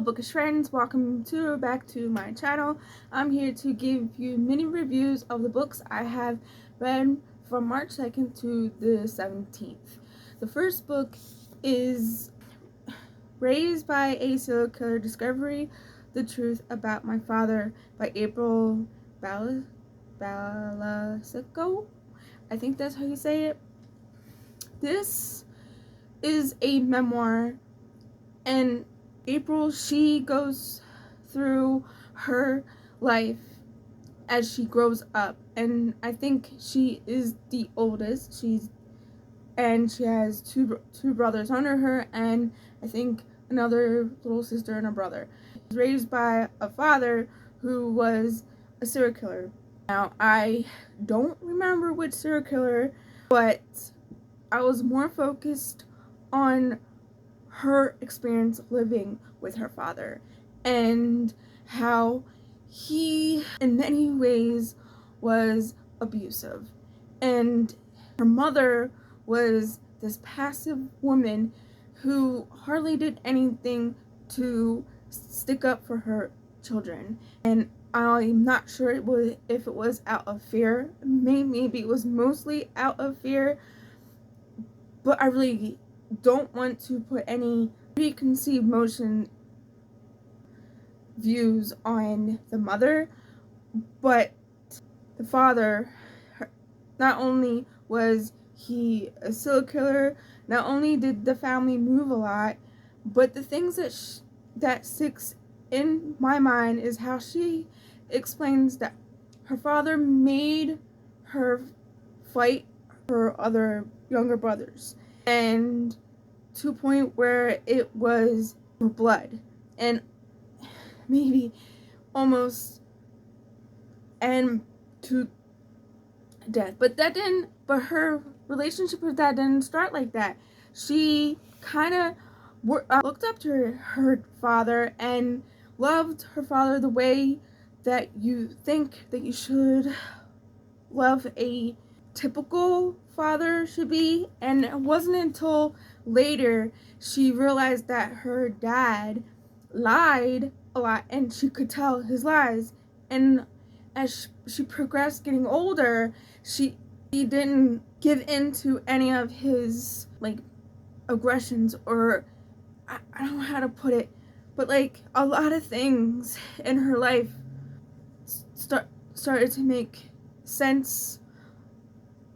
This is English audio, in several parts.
bookish friends, welcome back to my channel. I'm here to give you mini reviews of the books I have read from March 2nd to the 17th. The first book is Raised by a Serial Killer: Discovery the Truth About My Father by April Balasico. I think that's how you say it. This is a memoir, and April, she goes through her life as she grows up, and I think she is the oldest. She has two brothers under her, and I think another little sister and a brother. She was raised by a father who was a serial killer. Now, I don't remember which serial killer, but I was more focused on her experience living with her father and how he in many ways was abusive, and her mother was this passive woman who hardly did anything to stick up for her children. And I'm not sure if it was out of fear. Maybe it was mostly out of fear, but I really don't want to put any preconceived notion views on the mother. But the father, not only was he a serial killer, not only did the family move a lot, but the things that sticks in my mind is how she explains that her father made her fight her other younger brothers, and to a point where it was for blood and maybe almost and to death. But her relationship with that didn't start like that. She kind of looked up to her father and loved her father the way that you think that you should love a typical father should be. And it wasn't until later she realized that her dad lied a lot, and she could tell his lies. And as she progressed, getting older, she didn't give in to any of his aggressions, or I don't know how to put it, but a lot of things in her life started to make sense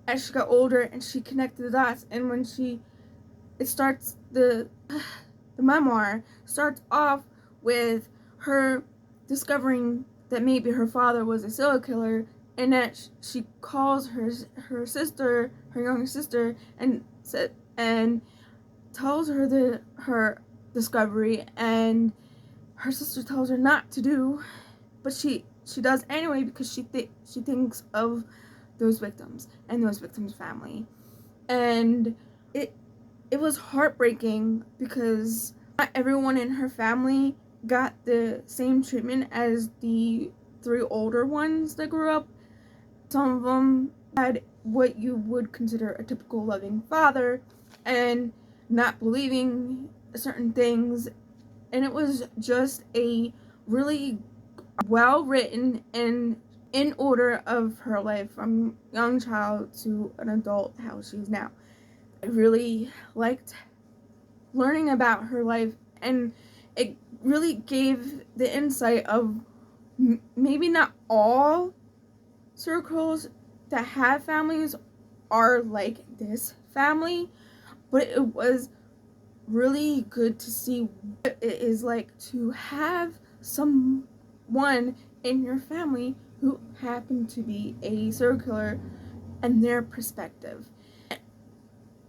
as she got older, and she connected the dots. And when the memoir starts off with her discovering that maybe her father was a serial killer, and that she calls her younger sister, and tells her her discovery, and her sister tells her not to do, but she does anyway, because she thinks of those victims and those victims' family. And it was heartbreaking because not everyone in her family got the same treatment as the three older ones that grew up. Some of them had what you would consider a typical loving father and not believing certain things. And it was just a really well written and in order of her life from young child to an adult, how she is now. I really liked learning about her life, and it really gave the insight of maybe not all serial killers that have families are like this family, but it was really good to see what it is like to have someone in your family who happened to be a serial killer and their perspective.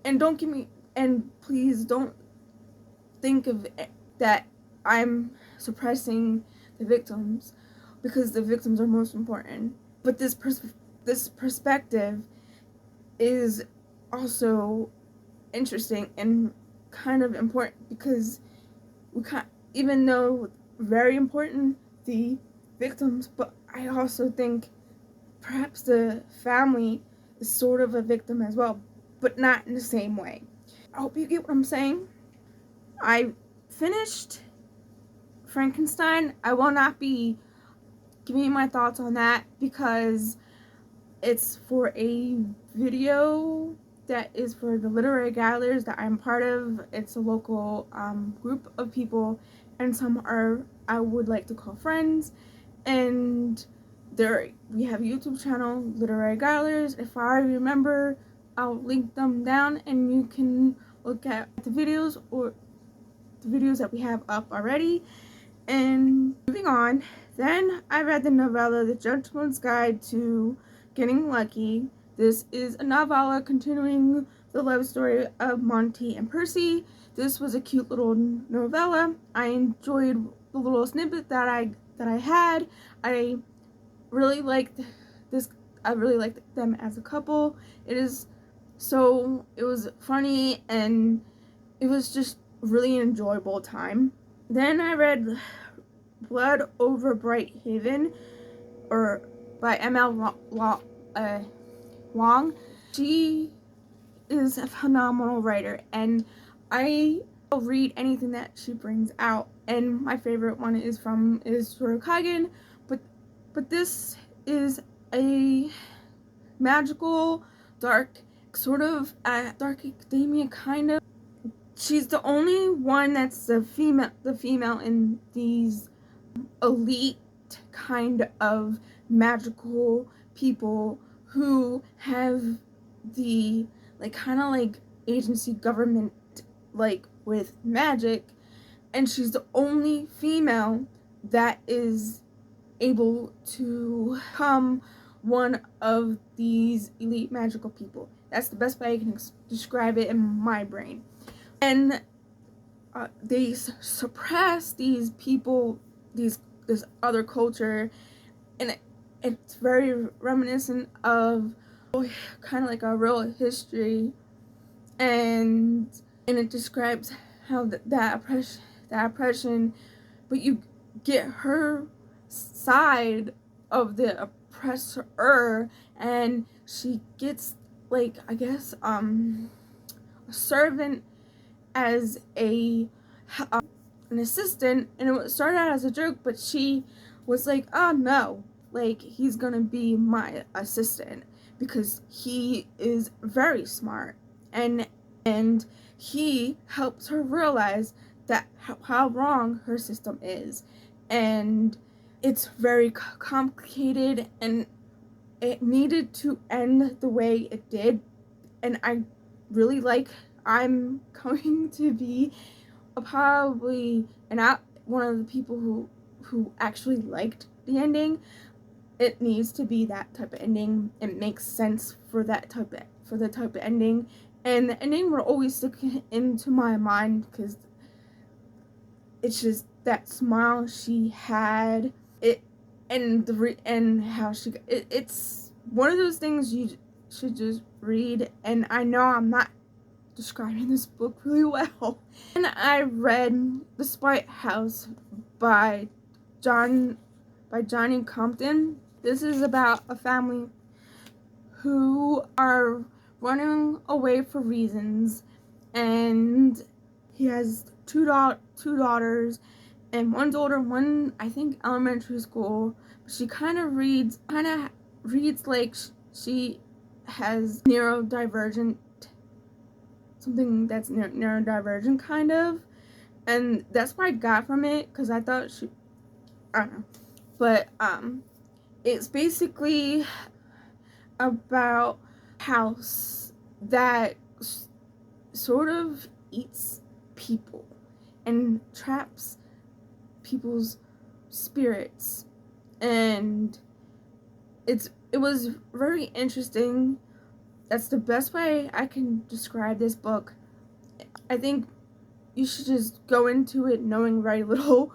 And please don't think of that I'm suppressing the victims, because the victims are most important. But this perspective is also interesting and kind of important, because even though very important the victims, but I also think perhaps the family is sort of a victim as well, but not in the same way. I hope you get what I'm saying. I finished Frankenstein, I will not be giving you my thoughts on that because it's for a video that is for the literary gatherers that I'm part of. It's a local group of people, and some are I would like to call friends, and we have a YouTube channel, Literary Gatherers. If I remember, I'll link them down and you can look at the videos or the videos that we have up already. And moving on, then I read the novella The Gentleman's Guide to Getting Lucky. This is a novella continuing the love story of Monty and Percy. This was a cute little novella. I enjoyed the little snippet that I had. I really liked this. I really liked them as a couple. It was funny and it was just really enjoyable time. Then I read Blood Over Bright Haven, or by M.L. Wong. She is a phenomenal writer, and I will read anything that she brings out. And my favorite one is Kagen, but this is a magical, dark, sort of dark academia kind of. She's the only one that's the female in these elite kind of magical people who have the kind of agency government with magic, and she's the only female that is able to become one of these elite magical people. That's the best way I can describe it in my brain. And they suppress these people, this other culture, and it's very reminiscent of kind of like a real history, and it describes how that oppression, but you get her side of the oppressor, and she gets I guess a servant as an assistant, and it started out as a joke, but she was like, oh no, he's gonna be my assistant because he is very smart, and he helps her realize that how wrong her system is, and it's very complicated, and it needed to end the way it did, and I really I'm going to be probably one of the people who actually liked the ending. It needs to be that type of ending. It makes sense for the type of ending, and the ending will always stick into my mind because it's just that smile she had, and how it's one of those things you should just read. And I know I'm not describing this book really well. And I read The Spite House by Johnny Compton. This is about a family who are running away for reasons, and he has two daughters, and one's older, one I think elementary school. She kind of reads like she has neurodivergent, something that's neurodivergent kind of, and that's what I got from it, because I thought I don't know, but it's basically about a house that sort of eats people and traps people's spirits, and it was very interesting. That's the best way I can describe this book. I think you should just go into it knowing very little.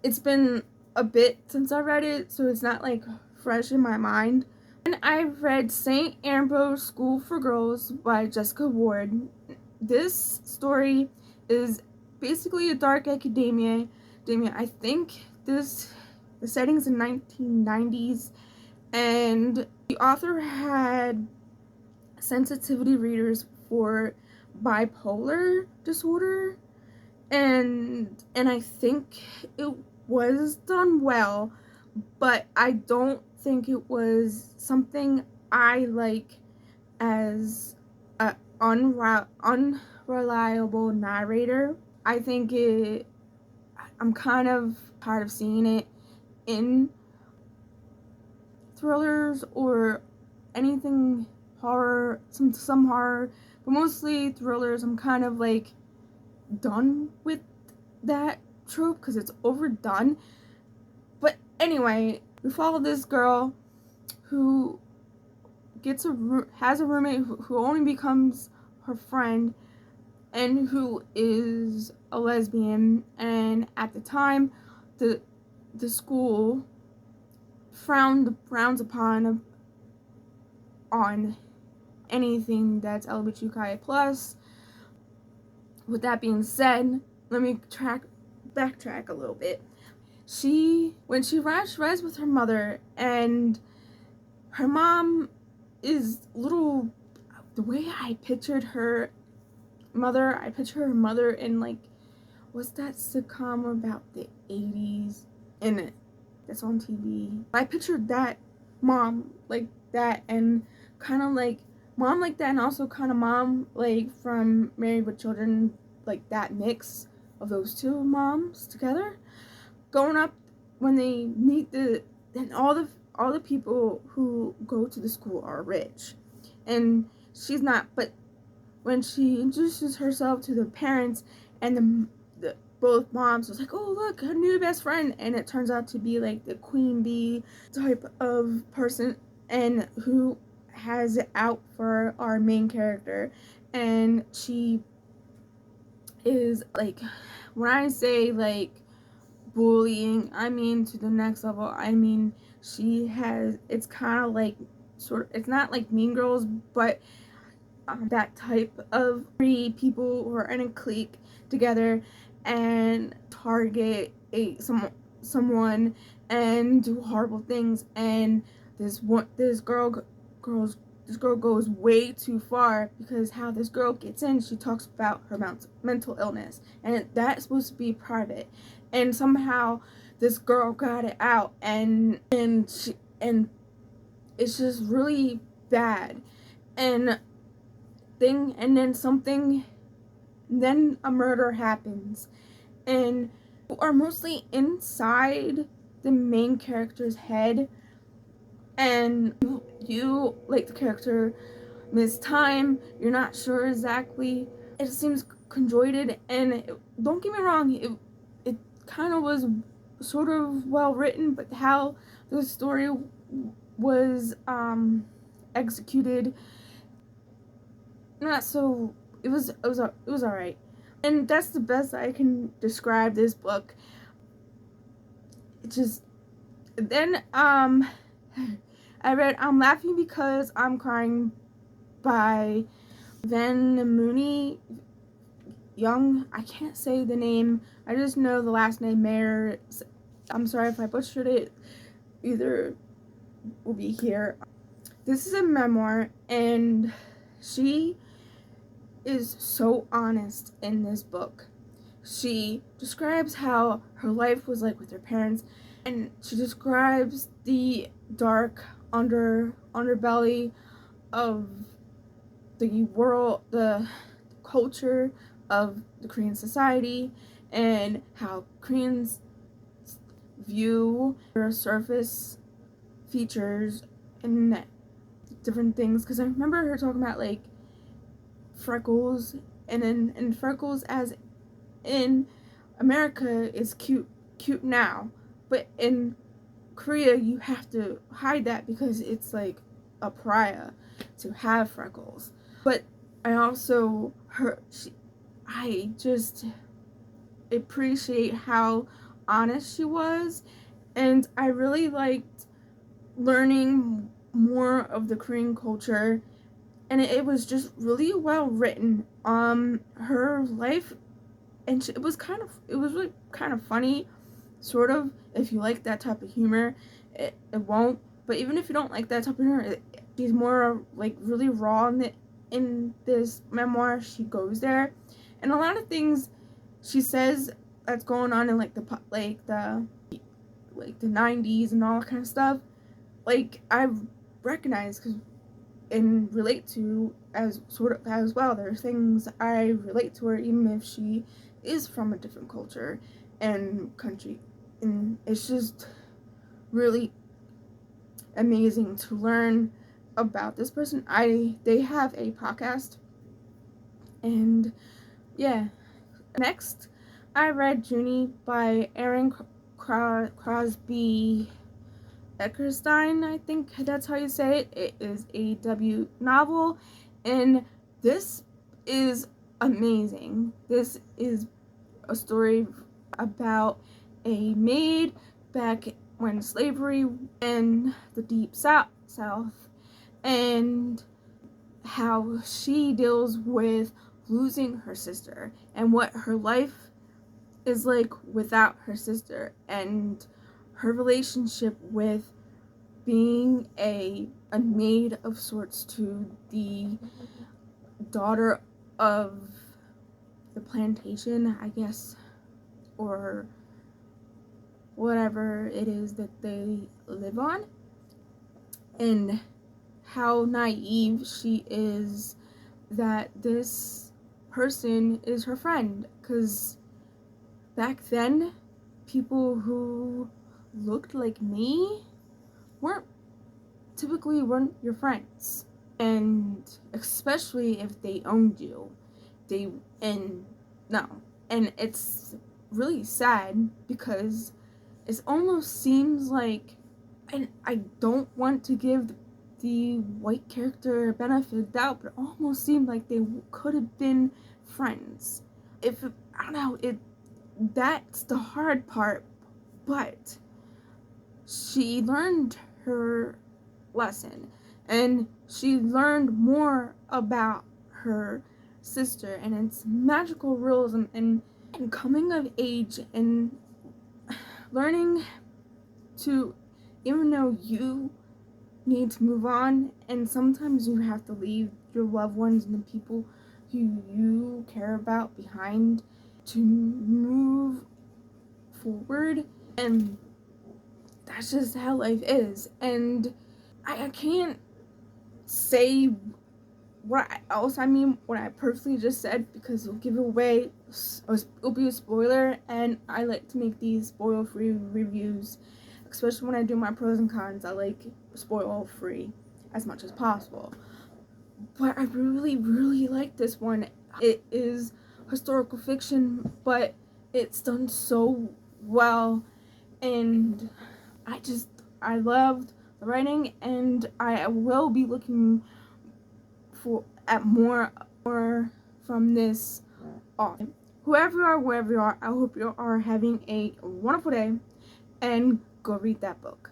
It's been a bit since I read it, so it's not fresh in my mind. And I read St. Ambrose School for Girls by Jessica Ward. This story is basically a dark academia. I think the setting's in 1990s, and the author had sensitivity readers for bipolar disorder, and I think it was done well, but I don't think it was something I like as a unreliable narrator. I think I'm kind of tired of seeing it in thrillers or anything horror, some horror, but mostly thrillers. I'm kind of like done with that trope because it's overdone. But anyway, we follow this girl who has a roommate who only becomes her friend and who is a lesbian, and at the time the school frowns upon on anything that's LGBTQIA plus. With that being said, let me backtrack a little bit. When she rides with her mother, and her mom is little, the way I picture her mother in like, what's that sitcom about the 80s in it that's on TV? I pictured that mom like that, and kind of like mom like that, and also kind of mom like from Married with Children, like that mix of those two moms together. Growing up, when they meet and all the people who go to the school are rich, and she's not. But when she introduces herself to the parents, and both moms was like, oh look, her new best friend, and it turns out to be like the queen bee type of person, and who has it out for our main character. And she is like, when I say like bullying, I mean to the next level. I mean, it's kind of like it's not like Mean Girls, but that type of three people who are in a clique together and target someone and do horrible things. And this girl goes way too far, because how this girl gets in, she talks about her mental illness, and that's supposed to be private, and somehow this girl got it out, and it's just really bad. And then a murder happens, and you are mostly inside the main character's head, and you like the character Miss Time. You're not sure exactly. It seems conjoined, and don't get me wrong, it kind of was sort of well written, but how the story was executed, not so. It was all right, and that's the best I can describe this book. It just then I read I'm Laughing Because I'm Crying by Van Mooney Young. I can't say the name. I just know the last name Mayer. I'm sorry if I butchered it. Either will be here. This is a memoir, and she is so honest in this book. She describes how her life was like with her parents, and she describes the dark underbelly of the world, the culture of the Korean society, and how Koreans view their surface features and different things. Because I remember her talking about like freckles, and freckles as in America is cute now, but in Korea you have to hide that because it's like a pariah to have freckles. But I just appreciate how honest she was, and I really liked learning more of the Korean culture, and it was just really well written. Her life, and it was really kind of funny, sort of. If you like that type of humor, it won't. But even if you don't like that type of humor, she's more like really raw in this memoir. She goes there, and a lot of things she says that's going on in like the 90s and all that kind of stuff, like I recognize and relate to as sort of as well. There's things I relate to her even if she is from a different culture and country, and it's just really amazing to learn about this person. They have a podcast, and yeah. Next, I read Junie by Aaron Crosby Eckerstein, I think that's how you say it. It is a debut novel, and this is amazing. This is a story about a maid back when slavery in the deep south, and how she deals with losing her sister and what her life is like without her sister, and her relationship with being a maid of sorts to the daughter of the plantation, I guess, or whatever it is that they live on, and how naive she is that this person is her friend, because back then people who looked like me weren't your friends, and especially if they owned you, and it's really sad because it almost seems like, and I don't want to give the white character a benefit of doubt, but it almost seemed like they could have been friends. I don't know, that's the hard part, but she learned her lesson, and she learned more about her sister and its magical realism, and coming of age, and learning to, even though you need to move on, and sometimes you have to leave your loved ones and the people who you care about behind to move forward, and that's just how life is. And I can't say what else I mean what I personally just said, because it'll give away, it'll be a spoiler, and I like to make these spoil-free reviews, especially when I do my pros and cons. I like spoil-free as much as possible. But I really, really like this one. It is historical fiction, but it's done so well, and I loved the writing, and I will be looking at more from this on. Whoever you are, wherever you are, I hope you are having a wonderful day, and go read that book.